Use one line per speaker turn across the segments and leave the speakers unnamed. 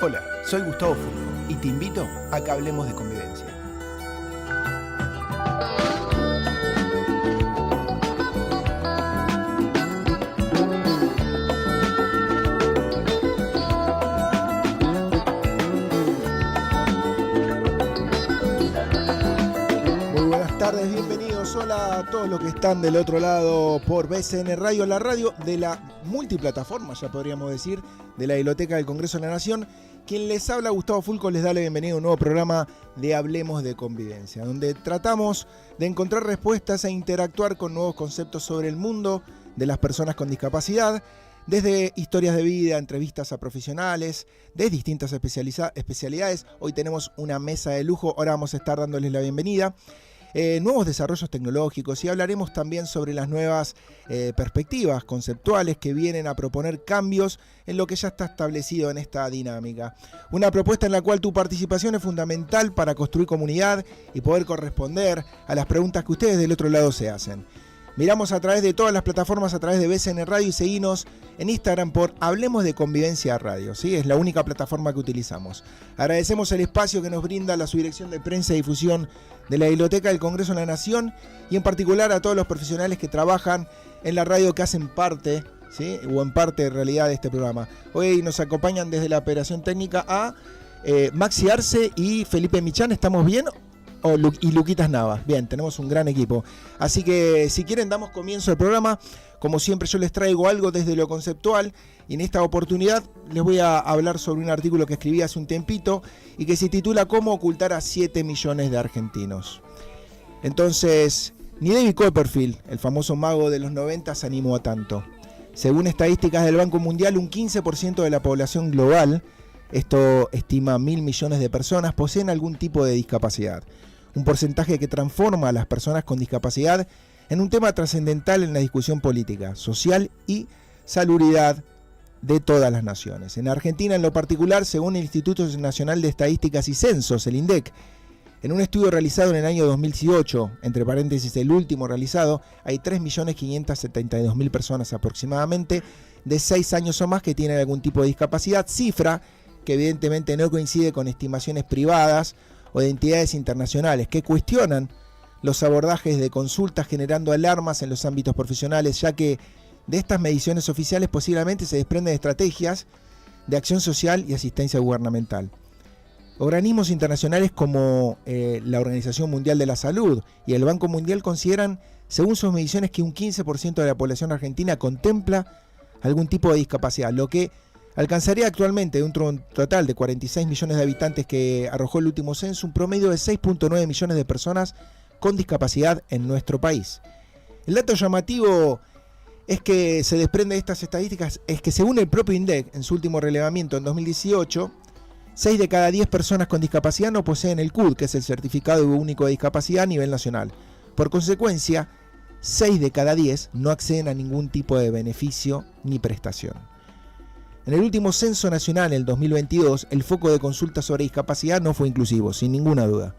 Hola, soy Gustavo Fulco y te invito a que hablemos de convivencia. Tardes, bienvenidos, hola a todos los que están del otro lado por BCN Radio, la radio de la multiplataforma, ya podríamos decir, de la Biblioteca del Congreso de la Nación. Quien les habla, Gustavo Fulco, les da la bienvenida a un nuevo programa de Hablemos de Convivencia, donde tratamos de encontrar respuestas e interactuar con nuevos conceptos sobre el mundo de las personas con discapacidad, desde historias de vida, entrevistas a profesionales, de distintas especialidades. Hoy tenemos una mesa de lujo, ahora vamos a estar dándoles la bienvenida. Nuevos desarrollos tecnológicos y hablaremos también sobre las nuevas perspectivas conceptuales que vienen a proponer cambios en lo que ya está establecido en esta dinámica. Una propuesta en la cual tu participación es fundamental para construir comunidad y poder corresponder a las preguntas que ustedes del otro lado se hacen. Miramos a través de todas las plataformas, a través de BCN Radio y seguinos en Instagram por Hablemos de Convivencia Radio, ¿sí? Es la única plataforma que utilizamos. Agradecemos el espacio que nos brinda la Subdirección de Prensa y Difusión de la Biblioteca del Congreso de la Nación y en particular a todos los profesionales que trabajan en la radio que hacen parte, ¿sí? O en parte en realidad de este programa. Hoy nos acompañan desde la operación técnica a Maxi Arce y Felipe Michán. ¿Estamos bien? Y Luquitas Navas. Bien, tenemos un gran equipo. Así que si quieren damos comienzo al programa. Como siempre yo les traigo algo desde lo conceptual y en esta oportunidad les voy a hablar sobre un artículo que escribí hace un tiempito y que se titula ¿Cómo ocultar a 7 millones de argentinos? Entonces, ni David Copperfield, el famoso mago de los 90, se animó a tanto. Según estadísticas del Banco Mundial, un 15% de la población global, esto estima 1.000 millones de personas, poseen algún tipo de discapacidad. Un porcentaje que transforma a las personas con discapacidad en un tema trascendental en la discusión política, social y salubridad de todas las naciones. En Argentina, en lo particular, según el Instituto Nacional de Estadísticas y Censos, el INDEC, en un estudio realizado en el año 2018, entre paréntesis el último realizado, hay 3.572.000 personas aproximadamente de 6 años o más que tienen algún tipo de discapacidad, cifra que evidentemente no coincide con estimaciones privadas o de entidades internacionales que cuestionan los abordajes de consultas generando alarmas en los ámbitos profesionales, ya que de estas mediciones oficiales posiblemente se desprenden estrategias de acción social y asistencia gubernamental. Organismos internacionales como la Organización Mundial de la Salud y el Banco Mundial consideran, según sus mediciones, que un 15% de la población argentina contempla algún tipo de discapacidad, lo que alcanzaría actualmente de un total de 46 millones de habitantes que arrojó el último censo, un promedio de 6.9 millones de personas con discapacidad en nuestro país. El dato llamativo es que se desprende de estas estadísticas, es que según el propio INDEC, en su último relevamiento en 2018, 6 de cada 10 personas con discapacidad no poseen el CUD, que es el Certificado Único de Discapacidad a nivel nacional. Por consecuencia, 6 de cada 10 no acceden a ningún tipo de beneficio ni prestación. En el último censo nacional, en el 2022, el foco de consultas sobre discapacidad no fue inclusivo, sin ninguna duda,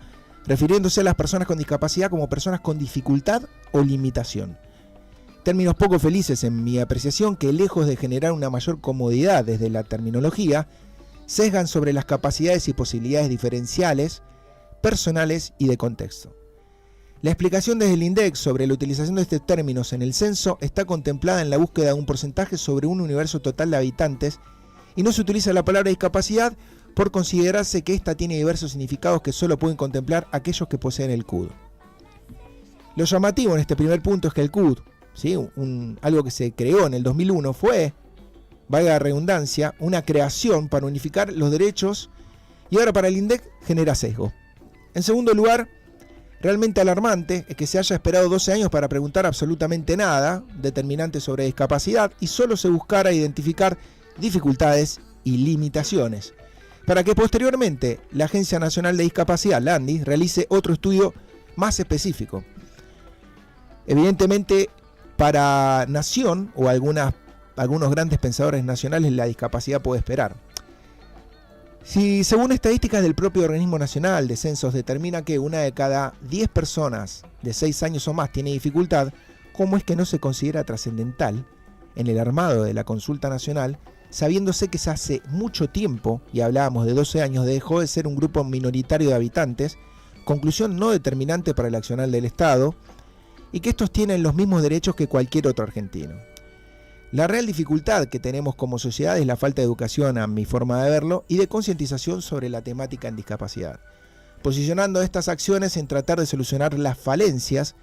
refiriéndose a las personas con discapacidad como personas con dificultad o limitación. Términos poco felices en mi apreciación que, lejos de generar una mayor comodidad desde la terminología, sesgan sobre las capacidades y posibilidades diferenciales, personales y de contexto. La explicación desde el INDEC sobre la utilización de estos términos en el censo está contemplada en la búsqueda de un porcentaje sobre un universo total de habitantes y no se utiliza la palabra discapacidad por considerarse que ésta tiene diversos significados que solo pueden contemplar aquellos que poseen el CUD. Lo llamativo en este primer punto es que el CUD, ¿sí? Algo que se creó en el 2001, fue, valga la redundancia, una creación para unificar los derechos y ahora para el INDEC genera sesgo. En segundo lugar, realmente alarmante es que se haya esperado 12 años para preguntar absolutamente nada determinante sobre discapacidad y solo se buscara identificar dificultades y limitaciones, para que posteriormente la Agencia Nacional de Discapacidad, la ANDI, realice otro estudio más específico. Evidentemente, para Nación o algunos grandes pensadores nacionales, la discapacidad puede esperar. Si según estadísticas del propio organismo nacional de censos determina que 1 de cada 10 personas de 6 años o más tiene dificultad, ¿cómo es que no se considera trascendental en el armado de la consulta nacional, sabiéndose que hace mucho tiempo, y hablábamos de 12 años, dejó de ser un grupo minoritario de habitantes, conclusión no determinante para el accionar del Estado, y que estos tienen los mismos derechos que cualquier otro argentino? La real dificultad que tenemos como sociedad es la falta de educación, a mi forma de verlo, y de concientización sobre la temática en discapacidad, posicionando estas acciones en tratar de solucionar las falencias,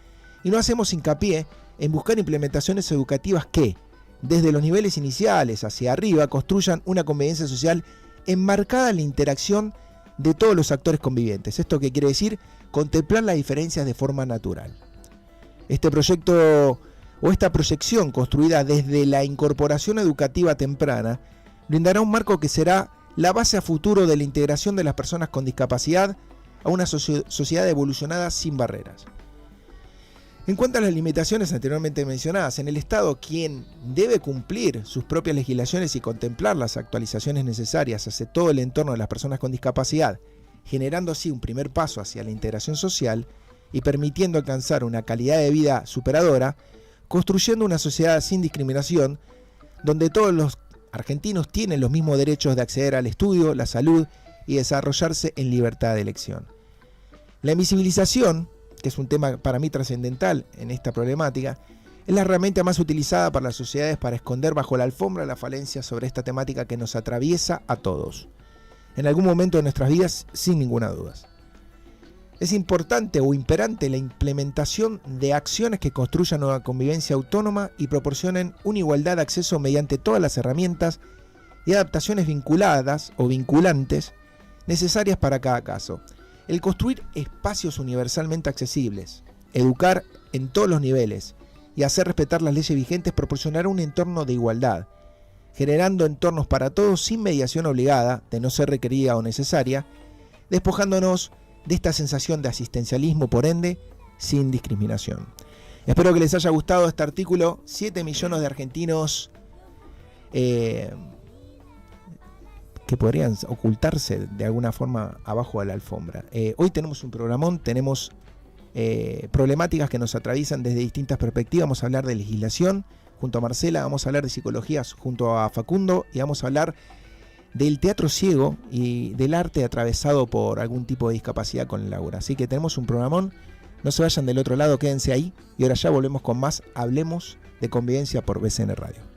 y no hacemos hincapié en buscar implementaciones educativas que, desde los niveles iniciales hacia arriba, construyan una convivencia social enmarcada en la interacción de todos los actores convivientes. ¿Esto qué quiere decir? Contemplar las diferencias de forma natural. Este proyecto o esta proyección construida desde la incorporación educativa temprana brindará un marco que será la base a futuro de la integración de las personas con discapacidad a una sociedad evolucionada sin barreras. En cuanto a las limitaciones anteriormente mencionadas, en el Estado, quien debe cumplir sus propias legislaciones y contemplar las actualizaciones necesarias hacia todo el entorno de las personas con discapacidad, generando así un primer paso hacia la integración social y permitiendo alcanzar una calidad de vida superadora, construyendo una sociedad sin discriminación, donde todos los argentinos tienen los mismos derechos de acceder al estudio, la salud y desarrollarse en libertad de elección. La invisibilización, que es un tema para mí trascendental en esta problemática, es la herramienta más utilizada por las sociedades para esconder bajo la alfombra la falencia sobre esta temática que nos atraviesa a todos, en algún momento de nuestras vidas, sin ninguna duda. Es importante o imperante la implementación de acciones que construyan una convivencia autónoma y proporcionen una igualdad de acceso mediante todas las herramientas y adaptaciones vinculadas o vinculantes necesarias para cada caso. El construir espacios universalmente accesibles, educar en todos los niveles y hacer respetar las leyes vigentes proporcionará un entorno de igualdad, generando entornos para todos sin mediación obligada, de no ser requerida o necesaria, despojándonos de esta sensación de asistencialismo, por ende, sin discriminación. Espero que les haya gustado este artículo. 7 millones de argentinos que podrían ocultarse de alguna forma abajo de la alfombra. Hoy tenemos un programón, tenemos problemáticas que nos atraviesan desde distintas perspectivas. Vamos a hablar de legislación junto a Marcela, vamos a hablar de psicología junto a Facundo y vamos a hablar del teatro ciego y del arte atravesado por algún tipo de discapacidad con Laura. Así que tenemos un programón, no se vayan del otro lado, quédense ahí y ahora ya volvemos con más Hablemos de Convivencia por BCN Radio.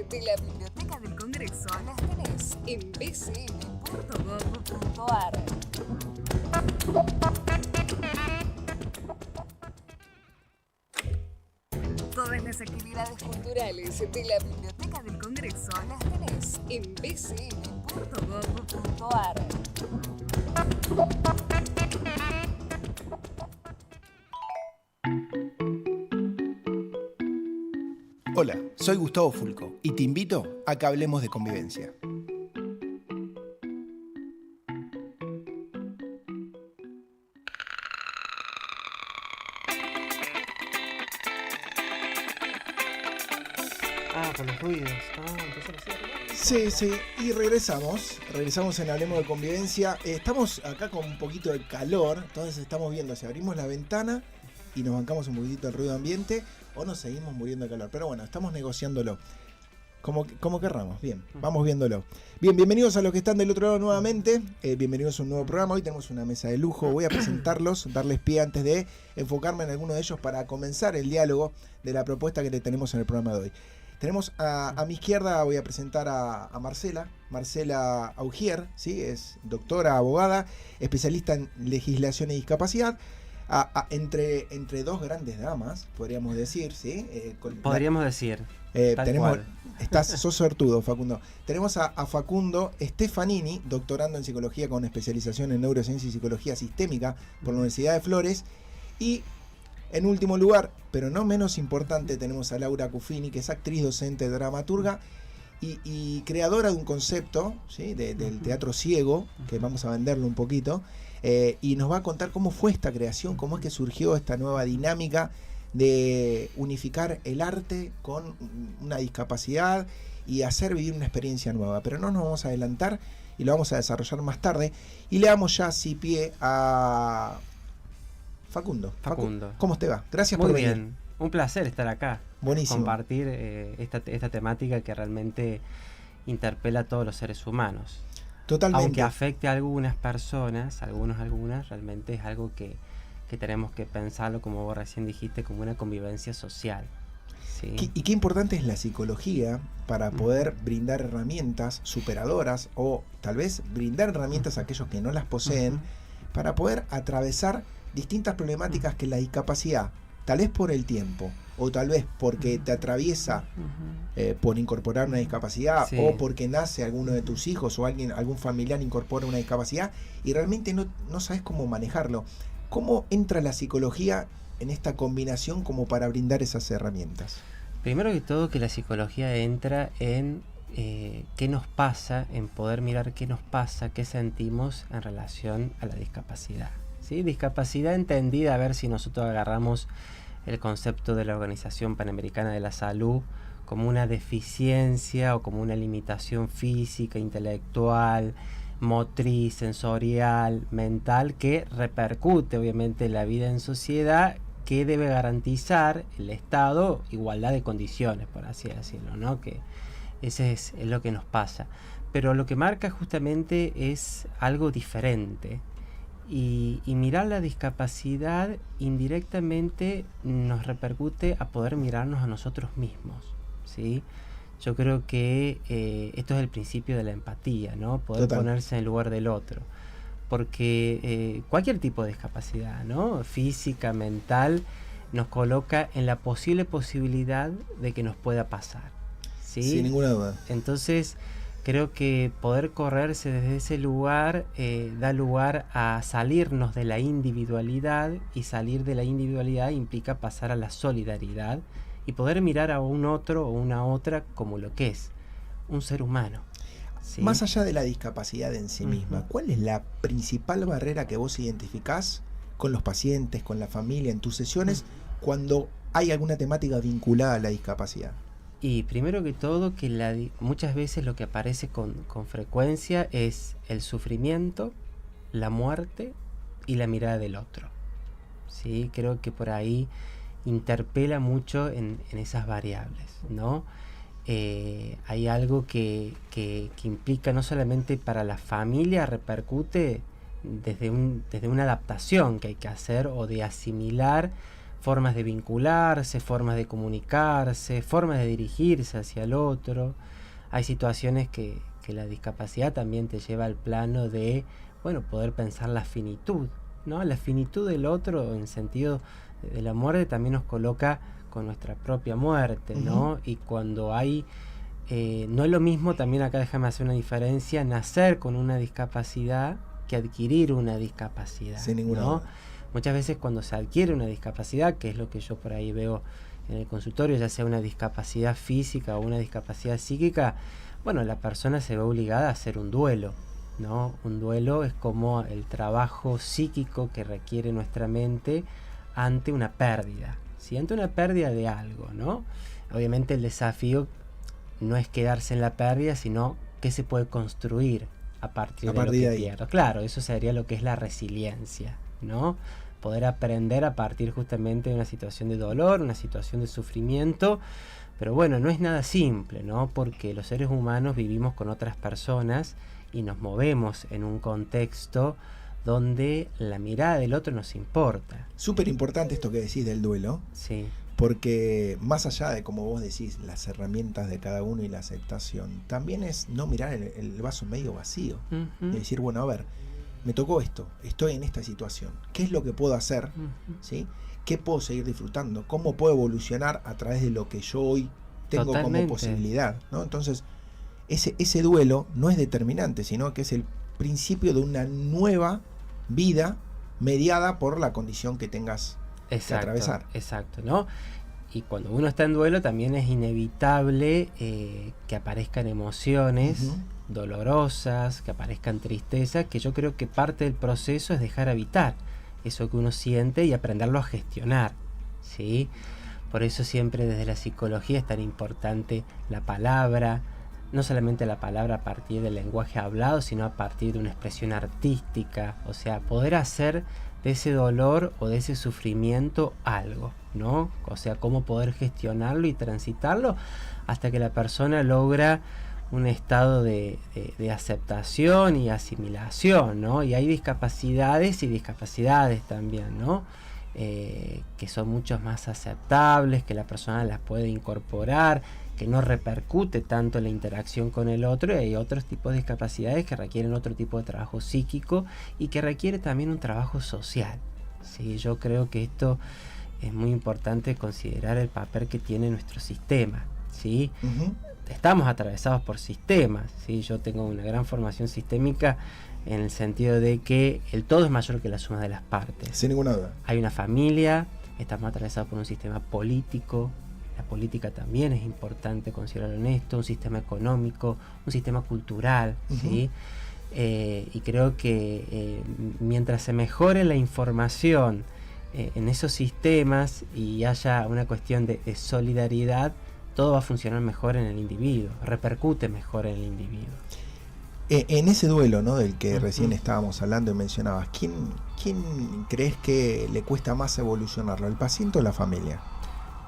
De la Biblioteca del Congreso las tenés en bcn.gov.ar. Todas las actividades culturales de la Biblioteca del Congreso las tenés en bcn.gov.ar.
Hola, soy Gustavo Fulco y te invito a que hablemos de convivencia.
Con los ruidos.
Sí, y regresamos en Hablemos de Convivencia. Estamos acá con un poquito de calor, entonces estamos viendo si abrimos la ventana y nos bancamos un poquitito el ruido ambiente o nos seguimos muriendo de calor. Pero bueno, estamos negociándolo. Como querramos. Bien, vamos viéndolo. Bien, bienvenidos a los que están del otro lado nuevamente. Bienvenidos a un nuevo programa. Hoy tenemos una mesa de lujo. Voy a presentarlos, darles pie antes de enfocarme en alguno de ellos para comenzar el diálogo de la propuesta que le tenemos en el programa de hoy. Tenemos a mi izquierda, voy a presentar a Marcela Augier, ¿sí? Es doctora, abogada, especialista en legislación y discapacidad. Entre dos grandes damas, podríamos decir, ¿sí?
Podríamos decir.
Sos sortudo, Facundo. Tenemos a Facundo Stefanini, doctorando en psicología con especialización en neurociencia y psicología sistémica por la Universidad de Flores. Y en último lugar, pero no menos importante, tenemos a Laura Cuffini, que es actriz, docente, dramaturga y creadora de un concepto, ¿sí? Del teatro ciego, que vamos a venderlo un poquito. Y nos va a contar cómo fue esta creación, cómo es que surgió esta nueva dinámica de unificar el arte con una discapacidad y hacer vivir una experiencia nueva. Pero no nos vamos a adelantar y lo vamos a desarrollar más tarde. Y le damos ya así pie a Facundo. ¿Cómo te va? Gracias por venir. Muy bien,
un placer estar acá.
Buenísimo.
Compartir esta temática que realmente interpela a todos los seres humanos.
Totalmente.
Aunque afecte a algunas personas, algunas, realmente es algo que tenemos que pensarlo, como vos recién dijiste, como una convivencia social. ¿Sí?
Y qué importante es la psicología para poder brindar herramientas superadoras o tal vez brindar herramientas a aquellos que no las poseen para poder atravesar distintas problemáticas que la discapacidad, tal vez por el tiempo o tal vez porque te atraviesa por incorporar una discapacidad, sí, o porque nace alguno de tus hijos o algún familiar incorpora una discapacidad y realmente no sabes cómo manejarlo. ¿Cómo entra la psicología en esta combinación como para brindar esas herramientas?
Primero que todo, que la psicología entra en qué nos pasa, en poder mirar qué nos pasa, qué sentimos en relación a la discapacidad. ¿Sí? Discapacidad entendida, a ver si nosotros agarramos el concepto de la Organización Panamericana de la Salud como una deficiencia o como una limitación física, intelectual, motriz, sensorial, mental, que repercute obviamente en la vida en sociedad, que debe garantizar el Estado igualdad de condiciones, por así decirlo, ¿no? Que ese es lo que nos pasa. Pero lo que marca justamente es algo diferente. Y mirar la discapacidad indirectamente nos repercute a poder mirarnos a nosotros mismos, ¿sí? Yo creo que esto es el principio de la empatía, ¿no? Poder ponerse en el lugar del otro. Porque cualquier tipo de discapacidad, ¿no? Física, mental, nos coloca en la posibilidad de que nos pueda pasar, ¿sí?
Sin ninguna duda.
Entonces, Creo que poder correrse desde ese lugar da lugar a salirnos de la individualidad, y salir de la individualidad implica pasar a la solidaridad y poder mirar a un otro o una otra como lo que es, un ser humano. ¿Sí?
Más allá de la discapacidad en sí misma, ¿cuál es la principal barrera que vos identificás con los pacientes, con la familia, en tus sesiones, cuando hay alguna temática vinculada a la discapacidad?
Y primero que todo, que muchas veces lo que aparece con frecuencia es el sufrimiento, la muerte y la mirada del otro. ¿Sí? Creo que por ahí interpela mucho en esas variables, ¿no? Hay algo que implica no solamente para la familia, repercute desde una adaptación que hay que hacer, o de asimilar formas de vincularse, formas de comunicarse, formas de dirigirse hacia el otro. Hay situaciones que la discapacidad también te lleva al plano de, bueno, poder pensar la finitud, ¿no? La finitud del otro, en sentido de la muerte, también nos coloca con nuestra propia muerte, ¿no? Y cuando hay, no es lo mismo, también acá déjame hacer una diferencia, nacer con una discapacidad que adquirir una discapacidad.
Sin ninguna
¿no?
duda.
Muchas veces cuando se adquiere una discapacidad, que es lo que yo por ahí veo en el consultorio, ya sea una discapacidad física o una discapacidad psíquica, bueno, la persona se ve obligada a hacer un duelo, ¿no? Un duelo es como el trabajo psíquico que requiere nuestra mente ante una pérdida, ¿sí? Ante una pérdida de algo, ¿no? Obviamente el desafío no es quedarse en la pérdida, sino qué se puede construir a partir de lo que pierdo. Claro, eso sería lo que es la resiliencia, ¿no? Poder aprender a partir justamente de una situación de dolor, una situación de sufrimiento. Pero bueno, no es nada simple, ¿no? Porque los seres humanos vivimos con otras personas y nos movemos en un contexto donde la mirada del otro nos importa.
Súper importante esto que decís del duelo.
Sí.
Porque más allá de, como vos decís, las herramientas de cada uno y la aceptación, también es no mirar el vaso medio vacío. Y decir, bueno, a ver, me tocó esto, estoy en esta situación, ¿qué es lo que puedo hacer? ¿Sí? ¿Qué puedo seguir disfrutando? ¿Cómo puedo evolucionar a través de lo que yo hoy tengo como posibilidad? ¿No? Entonces, ese duelo no es determinante, sino que es el principio de una nueva vida mediada por la condición que tengas que atravesar.
Exacto, ¿no? Y cuando uno está en duelo también es inevitable que aparezcan emociones dolorosas, que aparezcan tristezas, que yo creo que parte del proceso es dejar habitar eso que uno siente y aprenderlo a gestionar, ¿sí? Por eso siempre desde la psicología es tan importante la palabra, no solamente la palabra a partir del lenguaje hablado, sino a partir de una expresión artística, o sea, poder hacer de ese dolor o de ese sufrimiento algo, ¿no? O sea, cómo poder gestionarlo y transitarlo hasta que la persona logra un estado de aceptación y asimilación, ¿no? Y hay discapacidades y discapacidades también, ¿no? Que son mucho más aceptables, que la persona las puede incorporar, que no repercute tanto en la interacción con el otro, y hay otros tipos de discapacidades que requieren otro tipo de trabajo psíquico y que requiere también un trabajo social, ¿sí? Yo creo que esto es muy importante considerar el papel que tiene nuestro sistema, ¿sí? Estamos atravesados por sistemas, ¿sí? Yo tengo una gran formación sistémica en el sentido de que el todo es mayor que la suma de las partes.
Sin ninguna duda.
Hay una familia, estamos atravesados por un sistema político, la política también es importante considerarlo en esto, un sistema económico, un sistema cultural, ¿sí? Y creo que mientras se mejore la información en esos sistemas y haya una cuestión de solidaridad, todo va a funcionar mejor en el individuo, repercute mejor en el individuo.
En ese duelo, ¿no?, del que recién estábamos hablando y mencionabas, ¿quién crees que le cuesta más evolucionarlo, el paciente o la familia?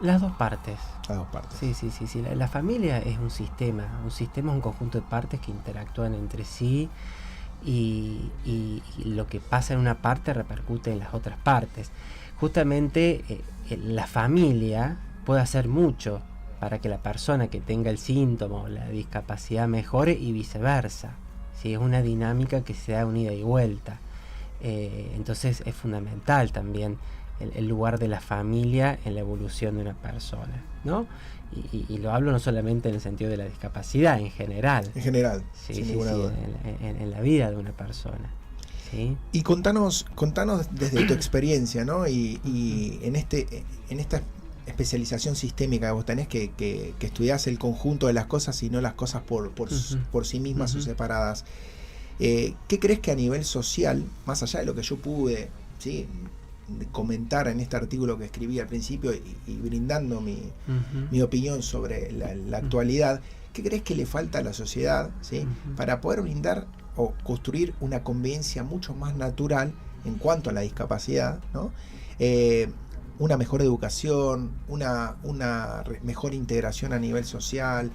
Las dos partes.
Las dos partes.
Sí. La familia es un sistema es un conjunto de partes que interactúan entre sí y lo que pasa en una parte repercute en las otras partes. Justamente la familia puede hacer mucho para que la persona que tenga el síntoma o la discapacidad mejore y viceversa, ¿sí? Es una dinámica que se da unida y vuelta. Entonces es fundamental también el lugar de la familia en la evolución de una persona, ¿no? Y lo hablo no solamente en el sentido de la discapacidad, en general.
En general,
Sí,
sin
sí,
ninguna
sí,
duda.
en la vida de una persona. ¿Sí?
Y contanos desde tu experiencia, ¿no? Y en esta especialización sistémica que vos tenés, que estudiás el conjunto de las cosas y no las cosas por sí mismas o separadas. ¿Qué crees que a nivel social, más allá de lo que yo pude, ¿sí?, comentar en este artículo que escribí al principio y brindando mi opinión sobre la actualidad, qué crees que le falta a la sociedad, ¿sí?, para poder brindar o construir una convivencia mucho más natural en cuanto a la discapacidad, ¿no? Una mejor educación, una mejor integración a nivel social,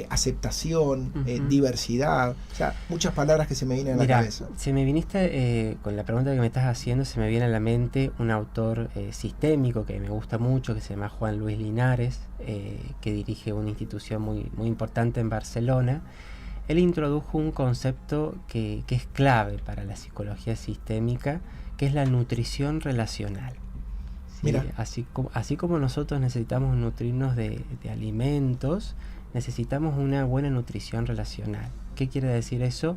aceptación, diversidad, o sea, muchas palabras que se me vienen a la cabeza.
Se me viniste, con la pregunta que me estás haciendo, se me viene a la mente un autor sistémico que me gusta mucho, que se llama Juan Luis Linares, que dirige una institución muy, muy importante en Barcelona. Él introdujo un concepto que es clave para la psicología sistémica, que es la nutrición relacional. ¿Sí?
Mira.
Así como nosotros necesitamos nutrirnos de alimentos, necesitamos una buena nutrición relacional. ¿Qué quiere decir eso?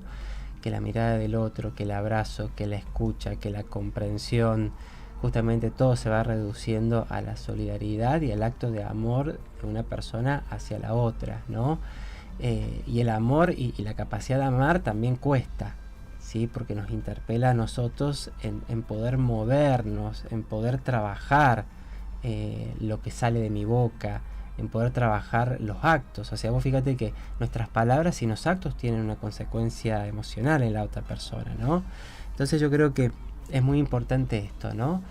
Que la mirada del otro, que el abrazo, que la escucha, que la comprensión, justamente todo se va reduciendo a la solidaridad y al acto de amor de una persona hacia la otra, ¿no? Y el amor y la capacidad de amar también cuesta, ¿sí? Porque nos interpela a nosotros en poder movernos, en poder trabajar lo que sale de mi boca, en poder trabajar los actos. O sea, vos fíjate que nuestras palabras y los actos tienen una consecuencia emocional en la otra persona, ¿no? Entonces yo creo que es muy importante esto, ¿no?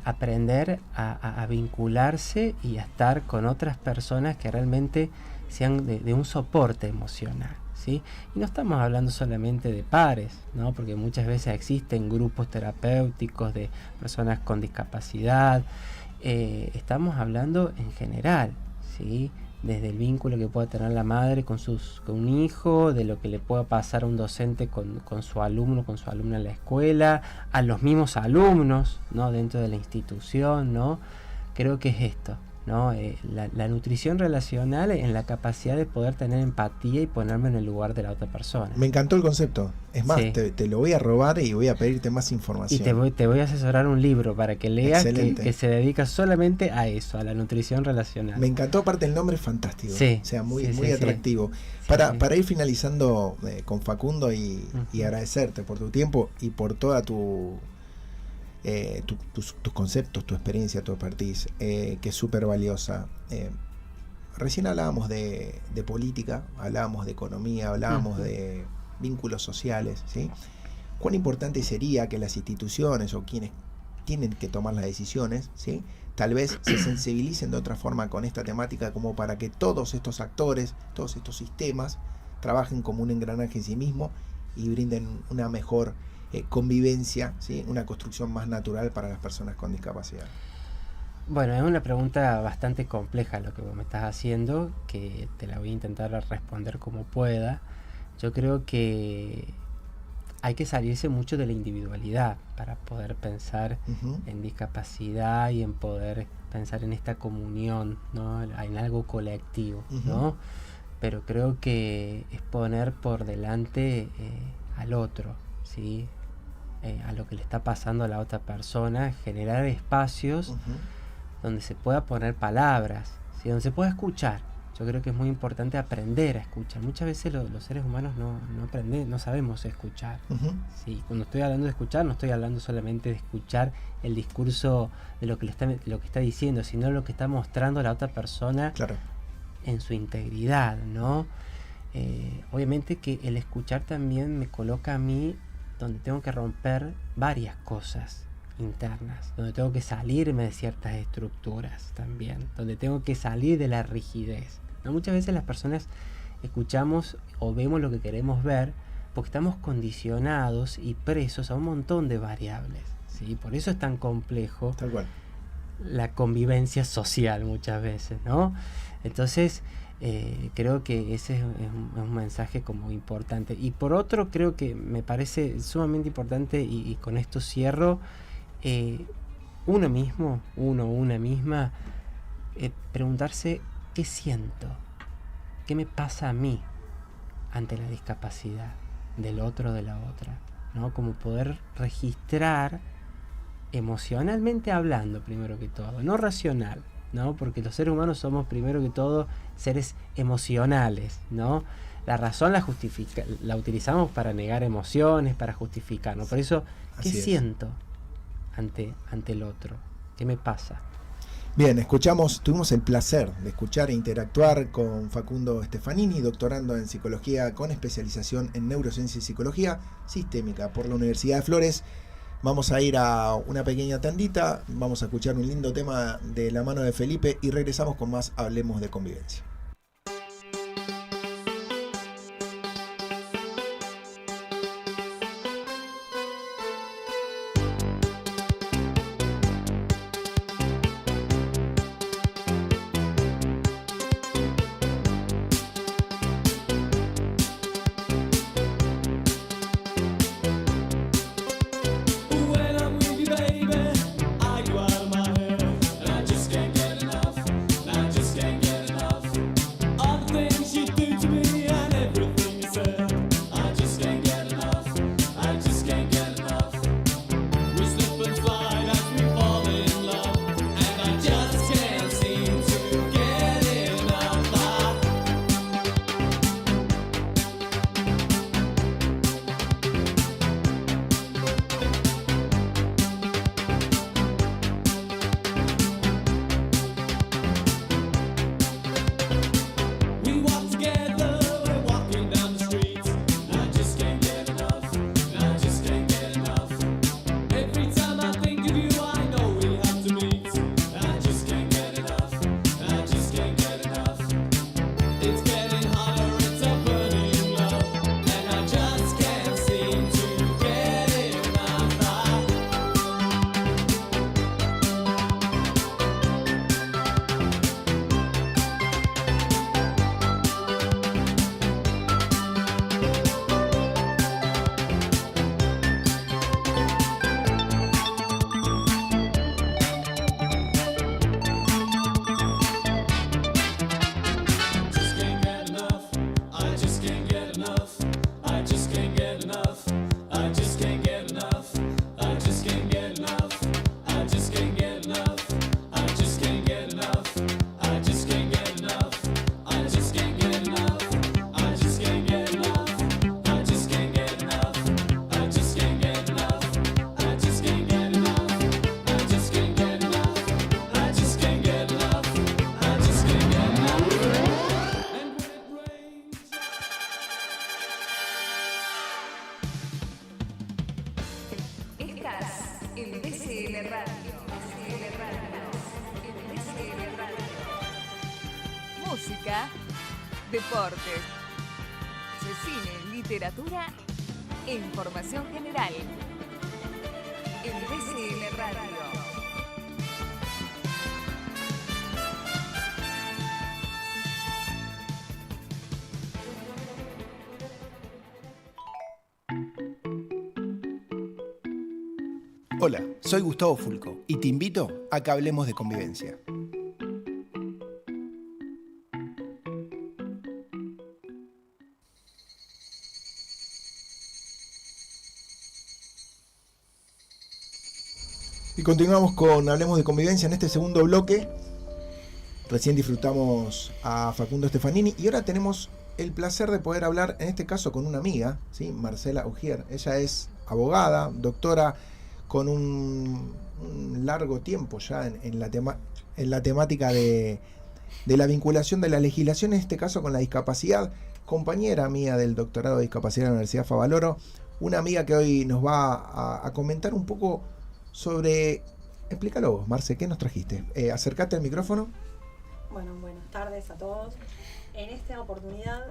Aprender a vincularse y a estar con otras personas que realmente sean de un soporte emocional, ¿sí? Y no estamos hablando solamente de pares, ¿no? Porque muchas veces existen grupos terapéuticos de personas con discapacidad. Estamos hablando en general, ¿sí? Desde el vínculo que pueda tener la madre con un hijo, de lo que le pueda pasar a un docente con su alumno, con su alumna en la escuela, a los mismos alumnos, ¿no?, dentro de la institución, ¿no? Creo que es esto, ¿no? La nutrición relacional en la capacidad de poder tener empatía y ponerme en el lugar de la otra persona.
Me encantó el concepto. Es más,
Sí.
te lo voy a robar y voy a pedirte más información.
Y te voy a asesorar un libro para que leas que se dedica solamente a eso, a la nutrición relacional.
Me encantó, aparte el nombre es fantástico.
Sí,
o sea, muy
sí,
atractivo.
Sí,
Para ir finalizando con Facundo y agradecerte por tu tiempo y por toda tus conceptos, tu experiencia, tu expertise, que es súper valiosa. Recién hablábamos de política, hablábamos de economía, hablábamos de vínculos sociales, ¿sí? ¿Cuán importante sería que las instituciones o quienes tienen que tomar las decisiones, ¿sí?, tal vez se sensibilicen de otra forma con esta temática, como para que todos estos actores, todos estos sistemas trabajen como un engranaje en sí mismo y brinden una mejor convivencia, ¿sí?, una construcción más natural para las personas con discapacidad?
Bueno, es una pregunta bastante compleja lo que vos me estás haciendo, que te la voy a intentar responder como pueda. Yo creo que hay que salirse mucho de la individualidad para poder pensar en discapacidad y en poder pensar en esta comunión, ¿no?, en algo colectivo, ¿no? Pero creo que es poner por delante al otro, ¿sí? A lo que le está pasando a la otra persona, generar espacios donde se pueda poner palabras, ¿sí?, donde se pueda escuchar. Yo creo que es muy importante aprender a escuchar. Muchas veces los seres humanos no aprenden, no sabemos escuchar. ¿Sí? Cuando estoy hablando de escuchar, no estoy hablando solamente de escuchar el discurso de lo que está diciendo, sino lo que está mostrando la otra persona,
claro,
en su integridad, ¿no? Obviamente que el escuchar también me coloca a mí donde tengo que romper varias cosas internas, donde tengo que salirme de ciertas estructuras también, donde tengo que salir de la rigidez, ¿no? Muchas veces las personas escuchamos o vemos lo que queremos ver porque estamos condicionados y presos a un montón de variables, ¿sí? Por eso es tan complejo
tal cual
la convivencia social muchas veces, ¿no? Entonces creo que ese es un mensaje como importante. Y por otro, creo que me parece sumamente importante, y con esto cierro, uno mismo, una misma, preguntarse qué siento, qué me pasa a mí ante la discapacidad del otro, de la otra, ¿no? Como poder registrar emocionalmente hablando, primero que todo, no racional, ¿no? Porque los seres humanos somos primero que todo seres emocionales, ¿no? La razón la utilizamos para negar emociones, para justificarnos. Por eso, ¿qué siento ante el otro? ¿Qué me pasa?
Bien, tuvimos el placer de escuchar e interactuar con Facundo Stefanini, doctorando en psicología con especialización en neurociencia y psicología sistémica por la Universidad de Flores. Vamos a ir a una pequeña tandita, vamos a escuchar un lindo tema de la mano de Felipe y regresamos con más Hablemos de Convivencia.
Música, deportes, cine, literatura e información general. En BCN Radio.
Hola, soy Gustavo Fulco y te invito a que hablemos de convivencia. Y continuamos con Hablemos de Convivencia en este segundo bloque. Recién disfrutamos a Facundo Stefanini y ahora tenemos el placer de poder hablar, en este caso, con una amiga, ¿sí? Marcela Ujier. Ella es abogada, doctora, con un largo tiempo ya en la temática de la vinculación de la legislación, en este caso con la discapacidad, compañera mía del doctorado de discapacidad de la Universidad Favaloro, una amiga que hoy nos va a comentar un poco sobre... Explícalo vos, Marce, ¿qué nos trajiste? Acércate al micrófono.
Bueno, buenas tardes a todos. En esta oportunidad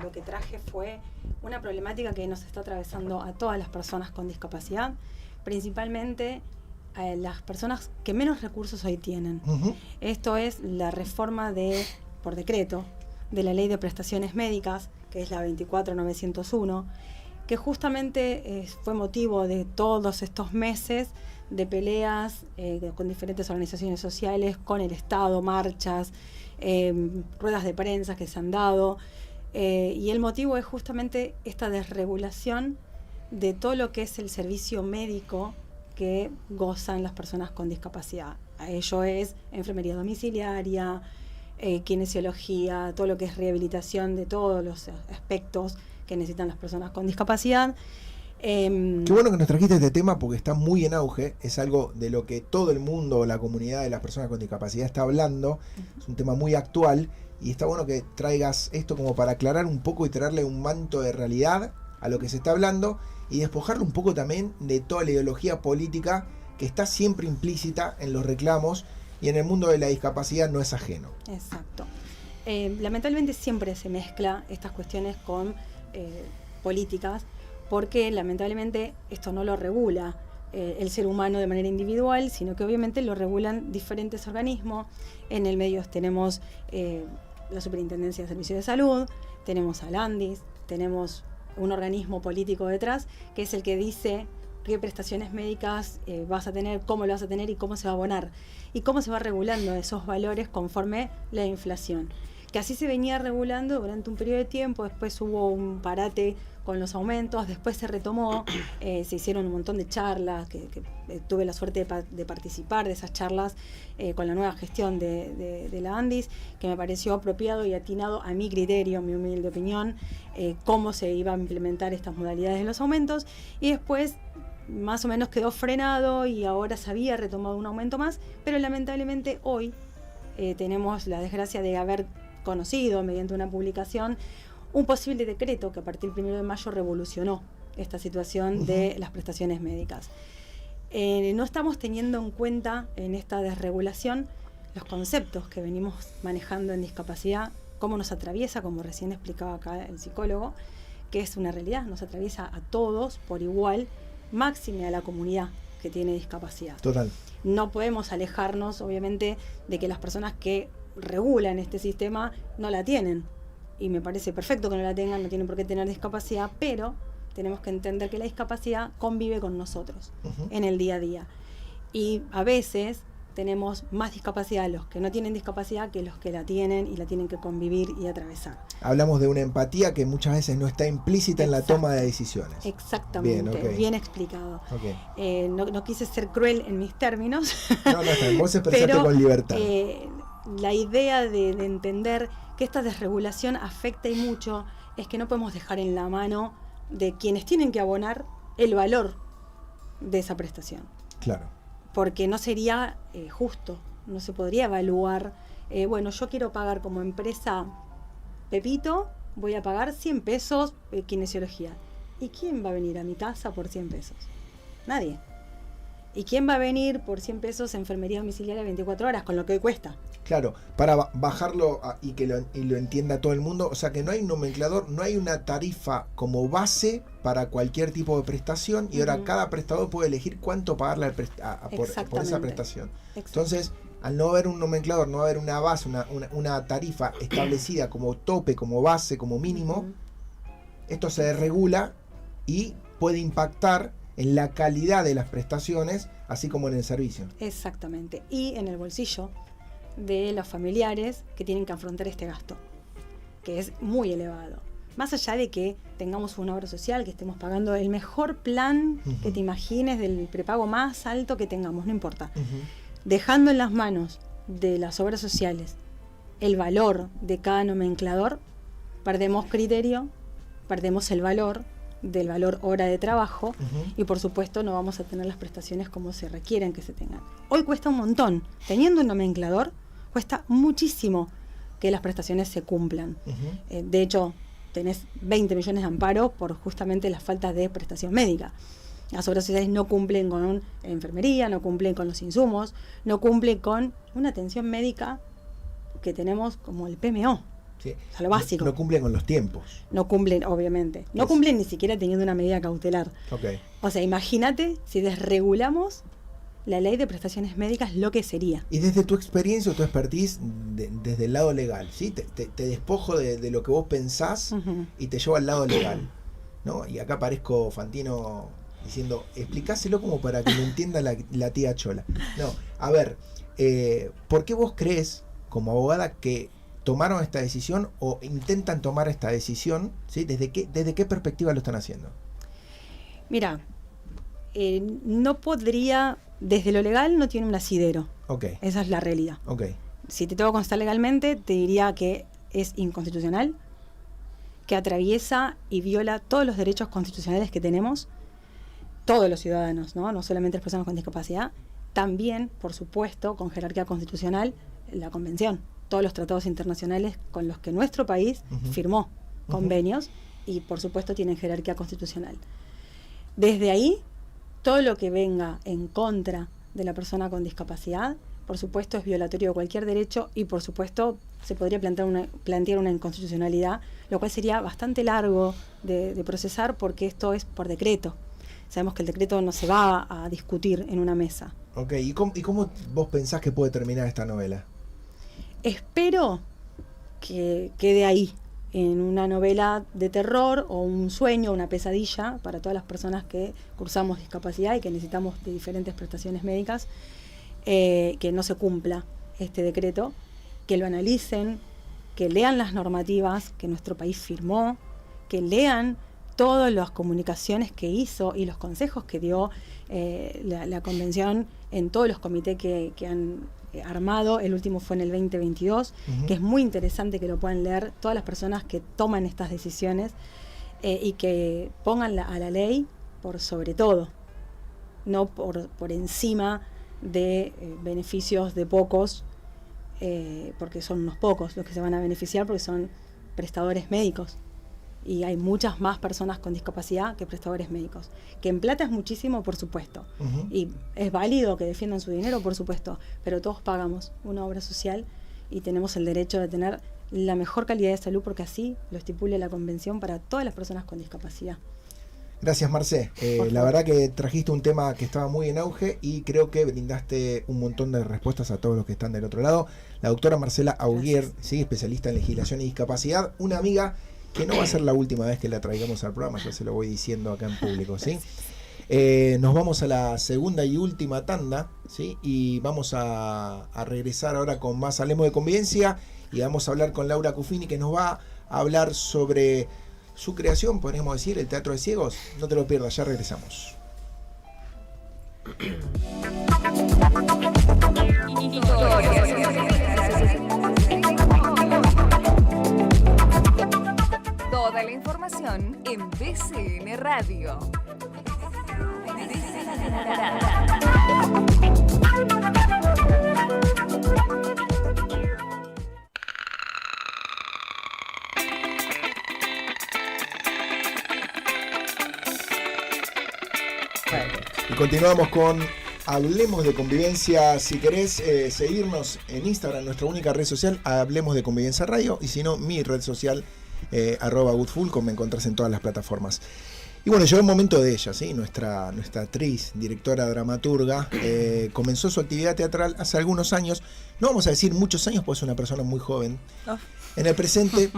lo que traje fue una problemática que nos está atravesando a todas las personas con discapacidad, principalmente a las personas que menos recursos hoy tienen. Uh-huh. Esto es la reforma por decreto de la Ley de Prestaciones Médicas, que es la 24901, que justamente fue motivo de todos estos meses de peleas con diferentes organizaciones sociales, con el Estado, marchas, ruedas de prensa que se han dado, y el motivo es justamente esta desregulación de todo lo que es el servicio médico que gozan las personas con discapacidad. A ello es enfermería domiciliaria, kinesiología, todo lo que es rehabilitación de todos los aspectos que necesitan las personas con discapacidad.
Qué bueno que nos trajiste este tema porque está muy en auge, es algo de lo que todo el mundo, la comunidad de las personas con discapacidad está hablando, es un tema muy actual y está bueno que traigas esto como para aclarar un poco y traerle un manto de realidad a lo que se está hablando y despojarlo un poco también de toda la ideología política que está siempre implícita en los reclamos y en el mundo de la discapacidad no es ajeno.
Exacto. Lamentablemente siempre se mezcla estas cuestiones con políticas, porque lamentablemente esto no lo regula el ser humano de manera individual, sino que obviamente lo regulan diferentes organismos. En el medio tenemos la Superintendencia de Servicios de Salud, tenemos al ANDIS, tenemos un organismo político detrás, que es el que dice qué prestaciones médicas vas a tener, cómo lo vas a tener y cómo se va a abonar. Y cómo se va regulando esos valores conforme la inflación. Que así se venía regulando durante un periodo de tiempo, después hubo un parate con los aumentos, después se retomó, se hicieron un montón de charlas, que tuve la suerte de participar de esas charlas con la nueva gestión de la ANDIS, que me pareció apropiado y atinado a mi criterio, mi humilde opinión, cómo se iba a implementar estas modalidades de los aumentos, y después más o menos quedó frenado y ahora se había retomado un aumento más, pero lamentablemente hoy tenemos la desgracia de haber conocido mediante una publicación un posible decreto que a partir del 1 de mayo revolucionó esta situación de las prestaciones médicas. No estamos teniendo en cuenta en esta desregulación los conceptos que venimos manejando en discapacidad, cómo nos atraviesa, como recién explicaba acá el psicólogo, que es una realidad, nos atraviesa a todos por igual, máxime a la comunidad que tiene discapacidad.
Total.
No podemos alejarnos, obviamente, de que las personas que regulan este sistema no la tienen. Y me parece perfecto que no la tengan, no tienen por qué tener discapacidad, pero tenemos que entender que la discapacidad convive con nosotros en el día a día. Y a veces tenemos más discapacidad los que no tienen discapacidad que los que la tienen y la tienen que convivir y atravesar.
Hablamos de una empatía que muchas veces no está implícita en la toma de decisiones.
Exactamente, bien explicado.
Okay.
No quise ser cruel en mis términos.
No, vos expresaste con libertad.
La idea de entender que esta desregulación afecta y mucho es que no podemos dejar en la mano de quienes tienen que abonar el valor de esa prestación.
Claro.
Porque no sería justo, no se podría evaluar, bueno, yo quiero pagar como empresa Pepito, voy a pagar 100 pesos kinesiología. ¿Y quién va a venir a mi casa por 100 pesos? Nadie. ¿Y quién va a venir por 100 pesos enfermería domiciliaria 24 horas, con lo que hoy cuesta?
Claro, para bajarlo y que lo entienda todo el mundo, o sea que no hay un nomenclador, no hay una tarifa como base para cualquier tipo de prestación y ahora cada prestador puede elegir cuánto pagarle por esa prestación. Entonces, al no haber un nomenclador, no haber una base, una tarifa establecida como tope, como base, como mínimo, esto se desregula y puede impactar en la calidad de las prestaciones, así como en el servicio.
Exactamente, y en el bolsillo de los familiares que tienen que afrontar este gasto, que es muy elevado. Más allá de que tengamos una obra social, que estemos pagando el mejor plan que te imagines, del prepago más alto que tengamos, no importa. Dejando en las manos de las obras sociales el valor de cada nomenclador, perdemos criterio, perdemos el valor del valor hora de trabajo y por supuesto no vamos a tener las prestaciones como se requieren que se tengan. Hoy cuesta un montón, teniendo un nomenclador, cuesta muchísimo que las prestaciones se cumplan. De hecho, tenés 20 millones de amparos por justamente las faltas de prestación médica. Las obras sociales no cumplen con enfermería, no cumplen con los insumos, no cumplen con una atención médica que tenemos como el PMO.
Sí.
O sea, lo básico.
No cumplen con los tiempos.
No cumplen, obviamente. No cumplen ni siquiera teniendo una medida cautelar.
Okay.
O sea, imagínate si desregulamos la ley de prestaciones médicas, lo que sería.
Y desde tu experiencia o tu expertise, desde el lado legal, ¿sí? Te despojo de lo que vos pensás y te llevo al lado legal. ¿no? Y acá parezco Fantino diciendo, explicáselo como para que lo entienda la tía Chola. No, a ver, ¿por qué vos crees, como abogada, que tomaron esta decisión o intentan tomar esta decisión? ¿Sí? ¿Desde qué perspectiva lo están haciendo?
Mira, no podría, desde lo legal no tiene un asidero.
Okay.
Esa es la realidad.
Okay.
Si te tengo que constar legalmente, te diría que es inconstitucional, que atraviesa y viola todos los derechos constitucionales que tenemos, todos los ciudadanos, no solamente las personas con discapacidad, también, por supuesto, con jerarquía constitucional, la Convención, todos los tratados internacionales con los que nuestro país firmó convenios y, por supuesto, tienen jerarquía constitucional. Desde ahí, todo lo que venga en contra de la persona con discapacidad, por supuesto, es violatorio de cualquier derecho y, por supuesto, se podría plantear una inconstitucionalidad, lo cual sería bastante largo de procesar porque esto es por decreto. Sabemos que el decreto no se va a discutir en una mesa.
Ok, ¿y cómo vos pensás que puede terminar esta novela?
Espero que quede ahí, en una novela de terror o un sueño, una pesadilla para todas las personas que cursamos discapacidad y que necesitamos de diferentes prestaciones médicas, que no se cumpla este decreto, que lo analicen, que lean las normativas que nuestro país firmó, que lean todas las comunicaciones que hizo y los consejos que dio la Convención en todos los comités que han armado. El último fue en el 2022, que es muy interesante que lo puedan leer todas las personas que toman estas decisiones y que pongan a la ley por sobre todo, no por encima de beneficios de pocos, porque son unos pocos los que se van a beneficiar porque son prestadores médicos. Y hay muchas más personas con discapacidad que prestadores médicos. Que en plata es muchísimo, por supuesto. Y es válido que defiendan su dinero, por supuesto. Pero todos pagamos una obra social y tenemos el derecho de tener la mejor calidad de salud porque así lo estipula la Convención para todas las personas con discapacidad.
Gracias, Marcé. La verdad que trajiste un tema que estaba muy en auge y creo que brindaste un montón de respuestas a todos los que están del otro lado. La doctora Marcela Auguier, ¿sí? Especialista en legislación y discapacidad, una amiga que no va a ser la última vez que la traigamos al programa, ya se lo voy diciendo acá en público, ¿sí? Nos vamos a la segunda y última tanda, ¿sí? Y vamos a regresar ahora con más Hablemos de Convivencia y vamos a hablar con Laura Cuffini, que nos va a hablar sobre su creación, podríamos decir, el Teatro de Ciegos. No te lo pierdas, ya regresamos.
Toda la información en BCN Radio.
Y continuamos con Hablemos de Convivencia. Si querés seguirnos en Instagram, nuestra única red social, Hablemos de Convivencia Radio, y si no, mi red social, @goodful, como me encontrás en todas las plataformas. Y bueno, llegó el momento de ella, ¿sí? Nuestra actriz, directora, dramaturga, comenzó su actividad teatral hace algunos años. No vamos a decir muchos años, porque es una persona muy joven. En el presente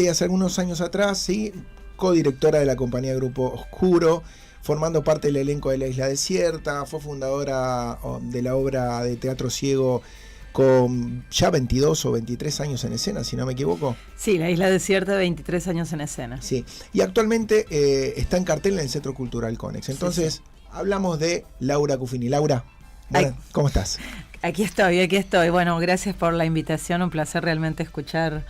y hace algunos años atrás, ¿sí? Codirectora de la compañía Grupo Oscuro, formando parte del elenco de La Isla Desierta, fue fundadora de la obra de teatro ciego con ya 22 o 23 años en escena, si no me equivoco.
Sí, La Isla Desierta, 23 años en escena.
Sí, y actualmente está en cartel en el Centro Cultural Conex. Entonces, hablamos de Laura Cuffini. Laura, bueno, ¿cómo estás?
Aquí estoy. Bueno, gracias por la invitación, un placer realmente escuchar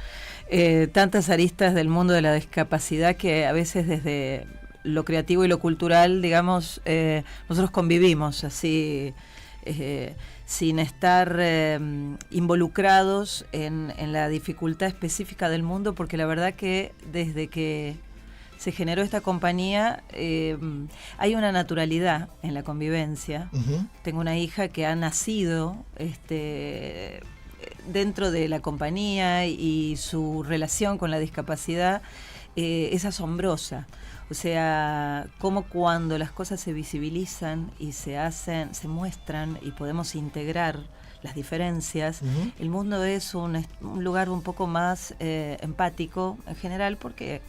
tantas aristas del mundo de la discapacidad que a veces desde lo creativo y lo cultural, digamos, nosotros convivimos así, sin estar involucrados en la dificultad específica del mundo, porque la verdad que desde que se generó esta compañía hay una naturalidad en la convivencia. Tengo una hija que ha nacido dentro de la compañía y su relación con la discapacidad es asombrosa. O sea, como cuando las cosas se visibilizan y se muestran y podemos integrar las diferencias, el mundo es un lugar un poco más empático en general, porque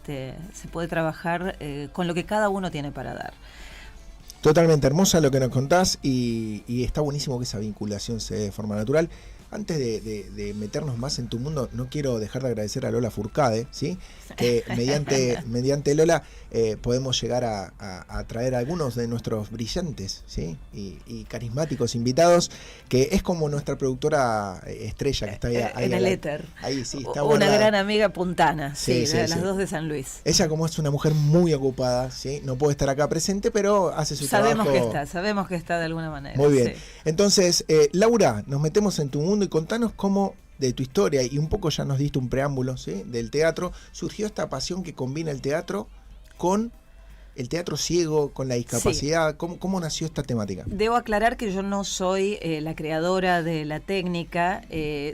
se puede trabajar con lo que cada uno tiene para dar.
Totalmente hermosa lo que nos contás y está buenísimo que esa vinculación se dé de forma natural. Antes de meternos más en tu mundo, no quiero dejar de agradecer a Lola Furcade, ¿sí? Que mediante Lola podemos llegar a traer a algunos de nuestros brillantes, ¿sí? y carismáticos invitados, que es como nuestra productora estrella que está ahí
en el éter.
Ahí sí, está
una
guardada.
gran amiga puntana,
sí,
las dos de San Luis.
Ella, como es una mujer muy ocupada, ¿sí? No puede estar acá presente, pero hace su trabajo.
Sabemos que está de alguna manera.
Muy bien.
Sí.
Entonces, Laura, nos metemos en tu mundo y contanos cómo de tu historia, y un poco ya nos diste un preámbulo, ¿sí? Del teatro, surgió esta pasión que combina el teatro con el teatro ciego, con la discapacidad. Sí. ¿Cómo nació esta temática?
Debo aclarar que yo no soy la creadora de la técnica,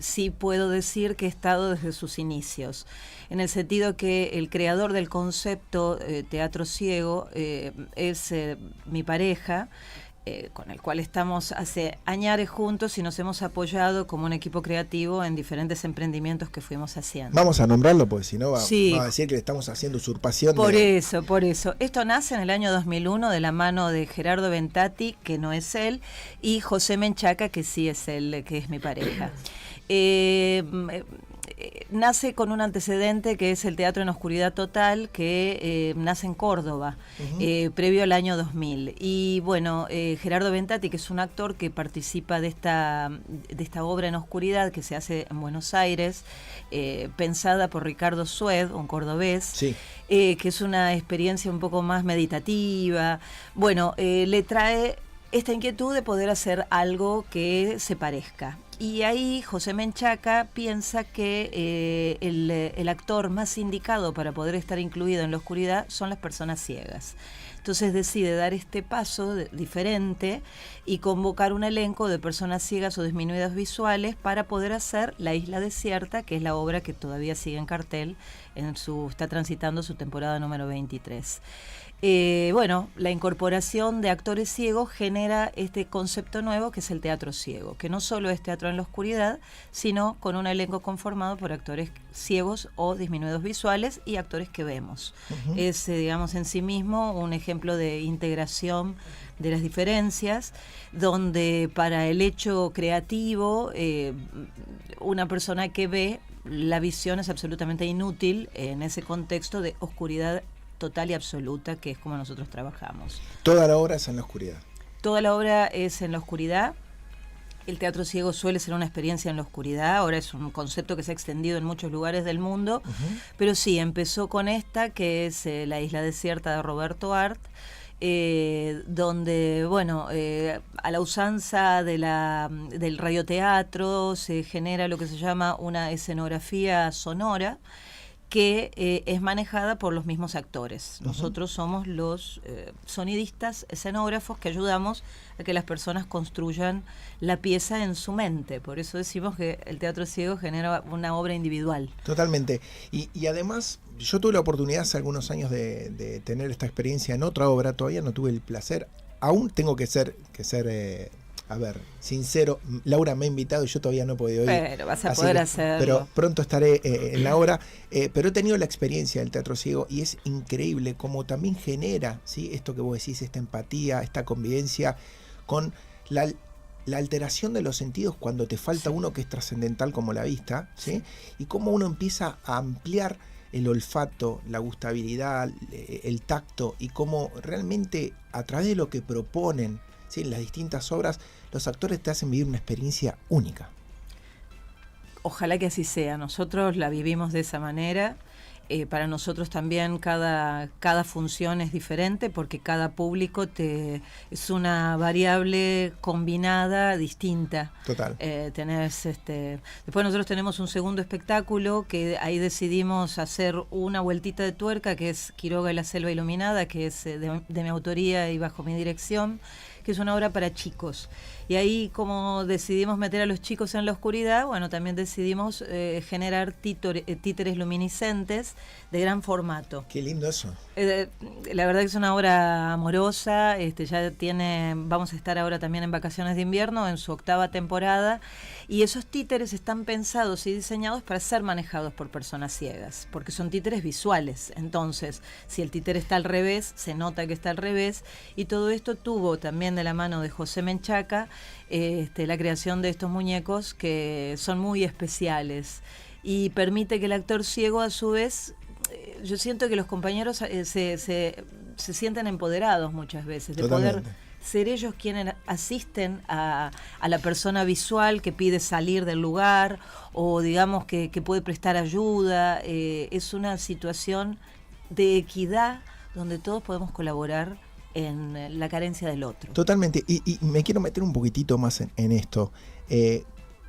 sí puedo decir que he estado desde sus inicios, en el sentido que el creador del concepto teatro ciego es mi pareja, con el cual estamos hace años juntos y nos hemos apoyado como un equipo creativo en diferentes emprendimientos que fuimos haciendo.
Vamos a nombrarlo, porque si no va a decir que le estamos haciendo usurpación.
Por eso. Esto nace en el año 2001 de la mano de Gerardo Ventati, que no es él, y José Menchaca, que sí es él, que es mi pareja. Nace con un antecedente que es el Teatro en Oscuridad Total, que nace en Córdoba, previo al año 2000. Y bueno, Gerardo Ventati, que es un actor que participa de esta obra en oscuridad que se hace en Buenos Aires, pensada por Ricardo Sued, un cordobés,
sí.
Que es una experiencia un poco más meditativa. Bueno, le trae esta inquietud de poder hacer algo que se parezca. Y ahí José Menchaca piensa que el actor más indicado para poder estar incluido en la oscuridad son las personas ciegas. Entonces decide dar este paso diferente y convocar un elenco de personas ciegas o disminuidas visuales para poder hacer La Isla Desierta, que es la obra que todavía sigue en cartel, está transitando su temporada número 23. Bueno, la incorporación de actores ciegos genera este concepto nuevo que es el teatro ciego, que no solo es teatro en la oscuridad, sino con un elenco conformado por actores ciegos o disminuidos visuales y actores que vemos. Es, digamos, en sí mismo un ejemplo de integración de las diferencias, donde para el hecho creativo, una persona que ve, la visión es absolutamente inútil en ese contexto de oscuridad total y absoluta, que es como nosotros trabajamos.
Toda la obra es en la oscuridad.
Toda la obra es en la oscuridad. El teatro ciego suele ser una experiencia en la oscuridad, ahora es un concepto que se ha extendido en muchos lugares del mundo, pero sí, empezó con esta, que es La Isla Desierta de Roberto Art, donde, bueno, a la usanza del radioteatro se genera lo que se llama una escenografía sonora, que es manejada por los mismos actores. Nosotros somos los sonidistas, escenógrafos, que ayudamos a que las personas construyan la pieza en su mente. Por eso decimos que el teatro ciego genera una obra individual.
Totalmente. Y además, yo tuve la oportunidad hace algunos años de tener esta experiencia en otra obra. Todavía no tuve el placer. Aún tengo que ser a ver, sincero, Laura me ha invitado y yo todavía no he podido ir.
Pero vas a poder hacerlo.
Pero pronto estaré en la obra. Pero he tenido la experiencia del teatro ciego y es increíble cómo también genera, ¿sí? Esto que vos decís, esta empatía, esta convivencia con la alteración de los sentidos cuando te falta uno que es trascendental como la vista, ¿sí? Y cómo uno empieza a ampliar el olfato, la gustabilidad, el tacto, y cómo realmente a través de lo que proponen, ¿sí? En las distintas obras, los actores te hacen vivir una experiencia única.
Ojalá que así sea. Nosotros la vivimos de esa manera. Para nosotros también cada función es diferente, porque cada público es una variable combinada distinta.
Total.
Después nosotros tenemos un segundo espectáculo que ahí decidimos hacer una vueltita de tuerca, que es Quiroga y la selva iluminada, que es de mi autoría y bajo mi dirección, que que es una obra para chicos. Y ahí, como decidimos meter a los chicos en la oscuridad, bueno, también decidimos generar títeres luminiscentes de gran formato.
Qué lindo eso.
La verdad que es una obra amorosa, vamos a estar ahora también en vacaciones de invierno, en su 8ª temporada, y esos títeres están pensados y diseñados para ser manejados por personas ciegas, porque son títeres visuales. Entonces, si el títere está al revés, se nota que está al revés, y todo esto tuvo también de la mano de José Menchaca la creación de estos muñecos que son muy especiales y permite que el actor ciego, a su vez, yo siento que los compañeros se sienten empoderados muchas veces de
Totalmente.
poder ser ellos quienes asisten a la persona visual que pide salir del lugar o digamos que puede prestar ayuda. Es una situación de equidad donde todos podemos colaborar en la carencia del otro.
Totalmente, y me quiero meter un poquitito más en esto.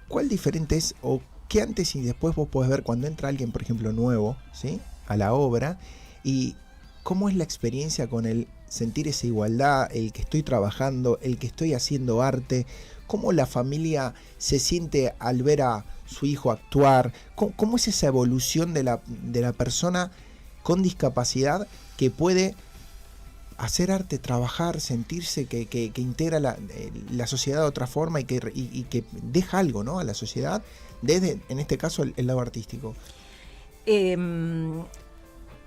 ¿Cuál diferente es o qué antes y después vos podés ver cuando entra alguien, por ejemplo, nuevo, ¿sí?, a la obra, y cómo es la experiencia con el sentir esa igualdad, el que estoy trabajando, el que estoy haciendo arte, cómo la familia se siente al ver a su hijo actuar, cómo es esa evolución de la persona con discapacidad que puede hacer arte, trabajar, sentirse que integra la sociedad de otra forma y que deja algo, ¿no?, a la sociedad, desde, en este caso, el lado artístico.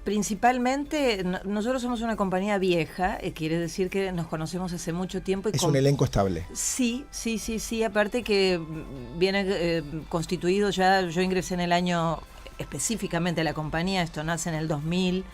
Principalmente, nosotros somos una compañía vieja, quiere decir que nos conocemos hace mucho tiempo.
Es un elenco estable.
Sí, aparte que viene constituido ya, yo ingresé en el año específicamente a la compañía, esto nace en el 2000,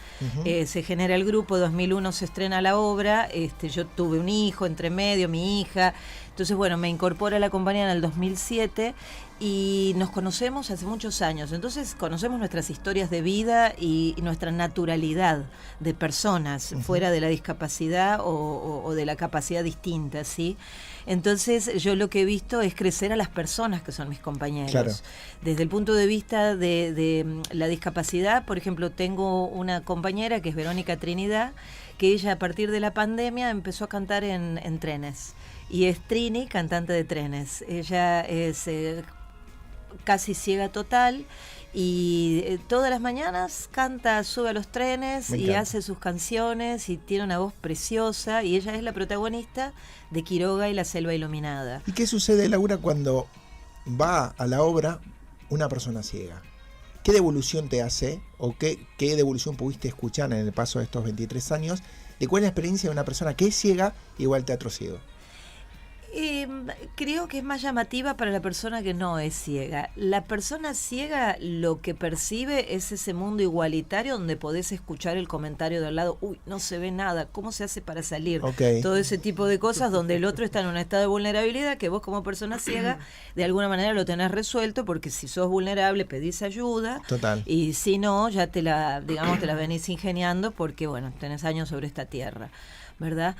se genera el grupo, 2001 se estrena la obra, yo tuve un hijo entre medio, mi hija, entonces bueno, me incorporo a la compañía en el 2007 y nos conocemos hace muchos años, entonces conocemos nuestras historias de vida y nuestra naturalidad de personas fuera de la discapacidad o de la capacidad distinta, ¿sí? Entonces yo lo que he visto es crecer a las personas que son mis compañeros.
Claro.
Desde el punto de vista de la discapacidad, por ejemplo, tengo una compañera que es Verónica Trinidad, que ella a partir de la pandemia empezó a cantar en trenes. Y es Trini, cantante de trenes. Ella es casi ciega total y todas las mañanas canta, sube a los trenes y hace sus canciones y tiene una voz preciosa y ella es la protagonista de Quiroga y la selva iluminada.
¿Y qué sucede, Laura, cuando va a la obra una persona ciega? ¿Qué devolución te hace o qué devolución pudiste escuchar en el paso de estos 23 años de cuál es la experiencia de una persona que es ciega igual teatro ciego?
Creo que es más llamativa para la persona que no es ciega. La persona ciega lo que percibe es ese mundo igualitario donde podés escuchar el comentario de al lado, uy, no se ve nada, ¿cómo se hace para salir?
Okay.
Todo ese tipo de cosas donde el otro está en un estado de vulnerabilidad que vos como persona ciega de alguna manera lo tenés resuelto porque si sos vulnerable pedís ayuda. Total. Y si no, ya te la venís ingeniando porque bueno, tenés años sobre esta tierra, ¿verdad?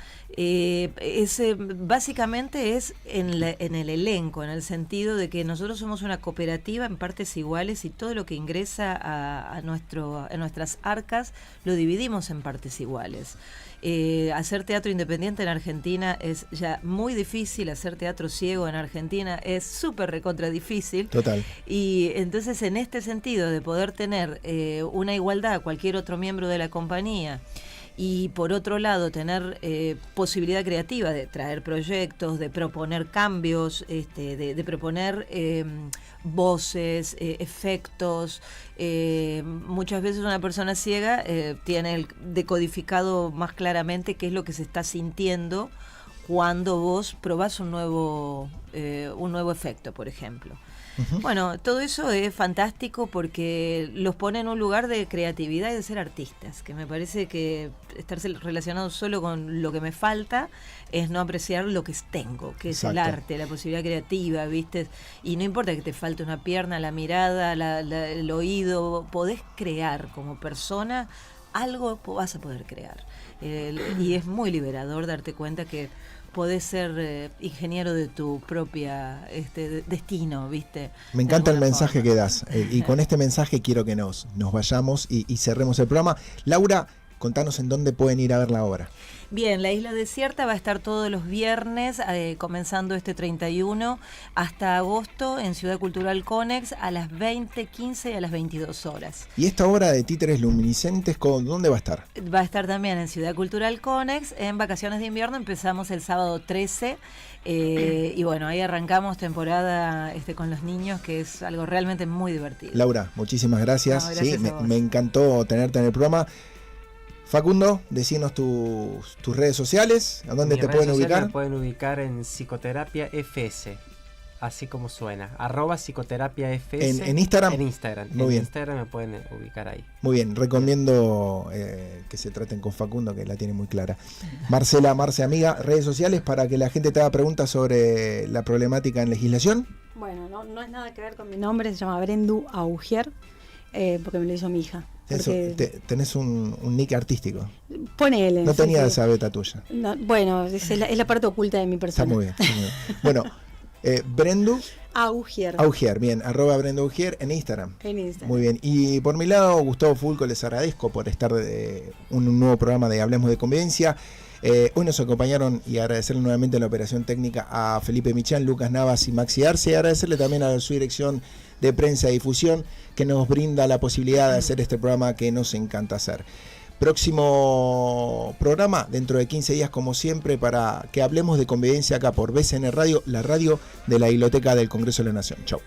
Básicamente es en el elenco, en el sentido de que nosotros somos una cooperativa en partes iguales y todo lo que ingresa a nuestras arcas lo dividimos en partes iguales. Hacer teatro independiente en Argentina es ya muy difícil, hacer teatro ciego en Argentina es súper recontra difícil. Total. Y entonces en este sentido de poder tener una igualdad a cualquier otro miembro de la compañía, y por otro lado tener posibilidad creativa de traer proyectos, de proponer cambios, de proponer voces, efectos. Muchas veces una persona ciega tiene decodificado más claramente qué es lo que se está sintiendo cuando vos probás un nuevo efecto, por ejemplo. Bueno, todo eso es fantástico porque los pone en un lugar de creatividad y de ser artistas, que me parece que estar relacionado solo con lo que me falta es no apreciar lo que tengo, que es el arte, la posibilidad creativa, ¿viste? Y no importa que te falte una pierna, la mirada, el oído, podés crear como persona, algo vas a poder crear. Y es muy liberador darte cuenta que podés ser ingeniero de tu propia destino, ¿viste?
Me encanta el mensaje que das y con este mensaje quiero que nos vayamos y cerremos el programa. Laura, contanos en dónde pueden ir a ver la obra.
Bien, la Isla Desierta va a estar todos los viernes, comenzando este 31 hasta agosto en Ciudad Cultural Conex a las 20:15 y a las 22 horas.
¿Y esta obra de títeres luminiscentes, dónde va a estar?
Va a estar también en Ciudad Cultural Conex. En vacaciones de invierno empezamos el sábado 13 y bueno, ahí arrancamos temporada con los niños, que es algo realmente muy divertido.
Laura, muchísimas gracias.
No, gracias
sí,
a vos.
me encantó tenerte en el programa. Facundo, decinos tus redes sociales, ¿a dónde
Mis
te
redes
pueden
sociales
ubicar?
Me pueden ubicar en Psicoterapia FS, así como suena, @Psicoterapia FS.
¿En Instagram?
En Instagram.
Muy
en
bien.
Instagram me pueden ubicar ahí.
Muy bien, recomiendo que se traten con Facundo, que la tiene muy clara. Marce, amiga, redes sociales para que la gente te haga preguntas sobre la problemática en legislación.
Bueno, no es nada que ver con mi nombre, se llama Brendu Augier, porque me lo hizo mi hija.
Tenés un nick artístico.
Ponele.
No tenía
sí.
esa beta tuya.
No, bueno, es la parte oculta de mi persona.
Está muy bien. Bueno, Brendu
Augier.
bien, @Brendu Augier en Instagram.
En Instagram.
Muy bien. Y por mi lado, Gustavo Fulco, les agradezco por estar de un nuevo programa de Hablemos de Convivencia. Hoy nos acompañaron, y agradecerle nuevamente en la operación técnica a Felipe Michán, Lucas Navas y Maxi Arce, y agradecerle también a su dirección de prensa y difusión, que nos brinda la posibilidad de hacer este programa que nos encanta hacer. Próximo programa dentro de 15 días, como siempre, para que hablemos de convivencia acá por BCN Radio, la radio de la Biblioteca del Congreso de la Nación. Chau.